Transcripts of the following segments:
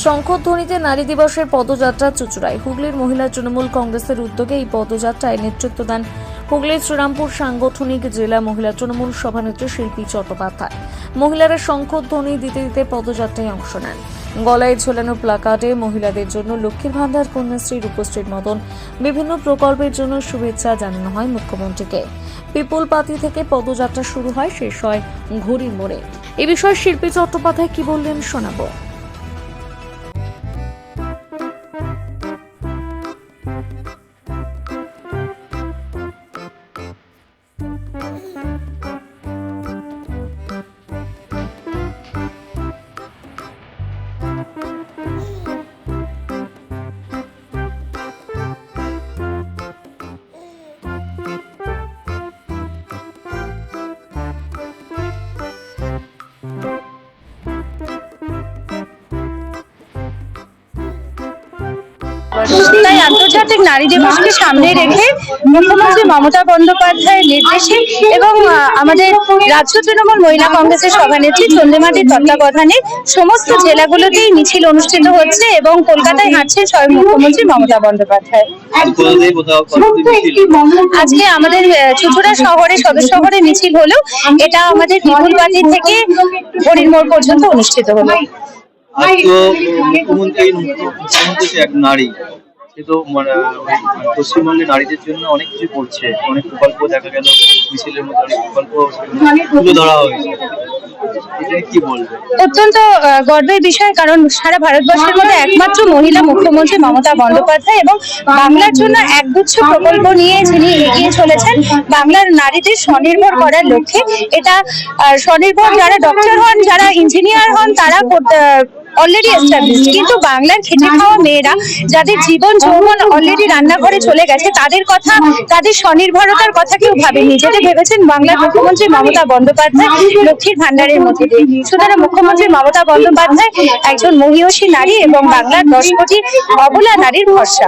শঙ্খধ্বনিতে নারী দিবসের পদযাত্রা চুঁচুড়ায়। হুগলির মহিলা তৃণমূল কংগ্রেসের উদ্যোগে এই পদযাত্রায় নেতৃত্ব দেন হুগলির শ্রীরামপুর সাংগঠনিক জেলা মহিলা তৃণমূল সভানেত্রী শিল্পী চট্টোপাধ্যায়। মহিলারা শঙ্খধ্বনি দিতে দিতে পদযাত্রায় অংশ নেন। গলায় ঝোলানো প্লাকার্ডে মহিলাদের জন্য লক্ষ্মীর ভান্ডার, কন্যাশ্রী, রূপশ্রীর মতন বিভিন্ন প্রকল্পের জন্য শুভেচ্ছা জানানো হয় মুখ্যমন্ত্রীকে। পিপুল পাতি থেকে পদযাত্রা শুরু হয়, শেষ হয় ঘড়ির মোড়ে। এ বিষয়ে শিল্পী চট্টোপাধ্যায় কি বললেন শোনাবো। তাই আন্তর্জাতিক নারী দিবসকে সামনে রেখে মুখ্যমন্ত্রী মমতা বন্দ্যোপাধ্যায়ের নির্দেশে এবং আমাদের রাজ্য তৃণমূল মহিলা কংগ্রেসের সভানেত্রী চন্দ্রিমাদির তত্ত্বাবধানে সমস্ত জেলাগুলোতেই মিছিল অনুষ্ঠিত হচ্ছে এবং কলকাতায় হাঁটছেন স্বয়ং মুখ্যমন্ত্রী মমতা বন্দ্যোপাধ্যায়। আজকে আমাদের চুঁচুড়া শহরে সদর শহরে মিছিল হলো, এটা আমাদের পিপুল পাতি থেকে ঘড়ির মোড় পর্যন্ত অনুষ্ঠিত হলো। মুখ্যমন্ত্রী এক নারী, সে তো পশ্চিমবঙ্গের নারীদের জন্য অনেক কিছু করছে, অনেক প্রকল্প দেখা গেল, মিছিলের মধ্যে অনেক প্রকল্প তুলে ধরা হয়েছে। অত্যন্ত গর্বের বিষয়, কারণ সারা ভারতবর্ষের মধ্যে একমাত্র মহিলা মুখ্যমন্ত্রী মমতা বন্দ্যোপাধ্যায় এবং বাংলার জন্য একগুচ্ছ প্রকল্প নিয়ে যিনি এগিয়ে চলেছেন বাংলার নারীদের স্বনির্ভর করার লক্ষ্যে। এটা স্বনির্ভর যারা ডক্টর হন, যারা ইঞ্জিনিয়ার হন, তারা অলরেডি এস্টাবলিশড, কিন্তু বাংলার খেটে খাওয়া মেয়েরা যাদের জীবন যৌবন অলরেডি রান্নাঘরে চলে গেছে, তাদের কথা, তাদের স্বনির্ভরতার কথা কেউ ভাবেনি, যেটা ভেবেছেন বাংলার মুখ্যমন্ত্রী মমতা বন্দ্যোপাধ্যায় লক্ষ্মীর ভান্ডারের মধ্যে দিয়ে। সুতরাং মুখ্যমন্ত্রী মমতা বন্দ্যোপাধ্যায় একজন মহিয়সী নারী এবং বাংলার 10 কোটি অবলা নারীর ভরসা।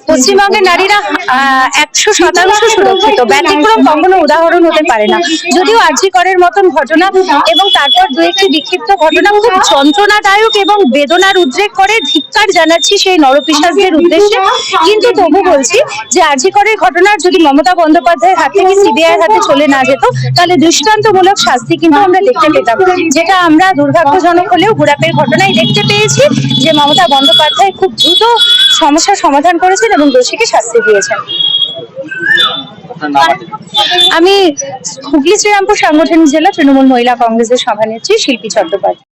পশ্চিমবঙ্গের নারীরা 100% সুরক্ষিত, ব্যতিক্রম কখনো উদাহরণ হতে পারে না। যদিও আরজি করের মতন ঘটনা এবং তারপর দু একটি বিক্ষিপ্ত ঘটনা খুব যন্ত্রণাদায়ক এবং বেদনার উদ্রেক করে, ধিক্কার জানাচ্ছি সেই নরপিশাচদের উদ্দেশ্যে, কিন্তু তবু বলছি যে আরজি করের ঘটনার যদি মমতা বন্দ্যোপাধ্যায়ের হাত থেকে সিবিআইয়ের হাতে চলে না যেত, তাহলে দৃষ্টান্তমূলক শাস্তি কিন্তু আমরা দেখতে পেতাম, যেটা আমরা দুর্ভাগ্যজনক হলেও গুড়াপের ঘটনায় দেখতে পেয়েছি যে মমতা বন্দ্যোপাধ্যায় খুব দ্রুত সমস্যার সমাধান করেছেন এবং দোষীকে শাস্তি দিয়েছেন। আমি হুগলি শ্রীরামপুর সাংগঠনিক জেলা তৃণমূল মহিলা কংগ্রেসের সভানেত্রী শিল্পী চট্টোপাধ্যায়।